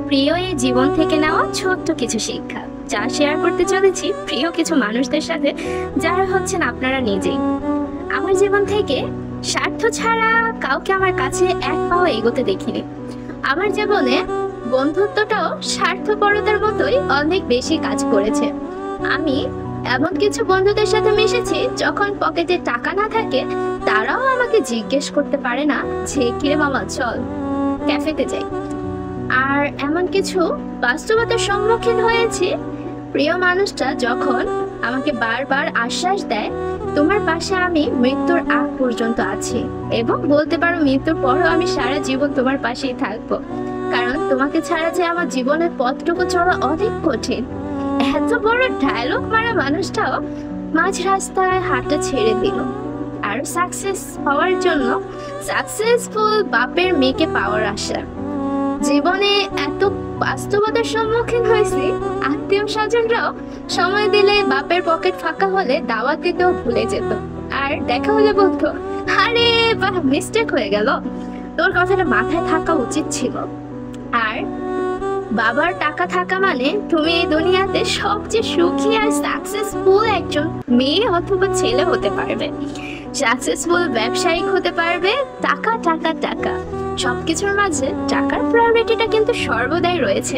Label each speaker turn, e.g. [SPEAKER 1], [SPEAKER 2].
[SPEAKER 1] প্রিয় এই জীবন থেকে নেওয়া ছোট্ট কিছু শিক্ষা, যা শেয়ার করতে চলেছি প্রিয় কিছু মানুষদের সাথে, যারা হচ্ছেন আপনারা নিজেই। আমার জীবন থেকে স্বার্থ ছাড়া কাউকে আমার কাছে এক পাও এগোতে দেখিনি। আমার জীবনে বন্ধুত্বটাও স্বার্থপরতার মতোই অনেক বেশি কাজ করেছে। আমি এমন কিছু বন্ধুদের সাথে মিশেছি যখন পকেটে টাকা না থাকে তারাও আমাকে জিজ্ঞেস করতে পারে না যে কিরে মামা চল ক্যাফেতে যাই। আর এমন কিছু বাস্তবতার সম্মুখীন হয়েছি, প্রিয় মানুষটা যখন আমাকে বারবার আশ্বাস দেয় তোমার পাশে আমি মৃত্যুর আগ পর্যন্ত আছি, এবং বলতে পারো মৃত্যুর পরও আমি সারা জীবন তোমার পাশেই থাকবো, কারণ তোমাকে ছাড়া যে আমার জীবনের পথটুকু চলা অনেক কঠিন। এত বড় ডায়লগ মারা মানুষটাও মাঝ রাস্তায় হাঁটা ছেড়ে দিল। আর সাকসেস হওয়ার জন্য সাকসেসফুল বাপের মেয়েকে পাওয়ার আশা। জীবনে এত বাস্তবতার সম্মুখীন হয়েছি, আত্মীয় স্বজনরাও সময় দিলে বাপের পকেট ফাঁকা হলে দাওয়াত দিতেও ভুলে যেত। আর দেখা হলে বলতো আরে বাহ মিস্টেক হয়ে গেল, তোর কথাটা মাথায় থাকা উচিত ছিল। আর বাবার টাকা থাকা মানে তুমি এই দুনিয়াতে সবচেয়ে সুখী আর সাকসেসফুল একজন মেয়ে অথবা ছেলে হতে পারবে, সাকসেসফুল ব্যবসায়িক হতে পারবে। টাকা টাকা টাকা, সবকিছুর মাঝে টাকার প্রায়োরিটিটা কিন্তু সর্বদাই রয়েছে।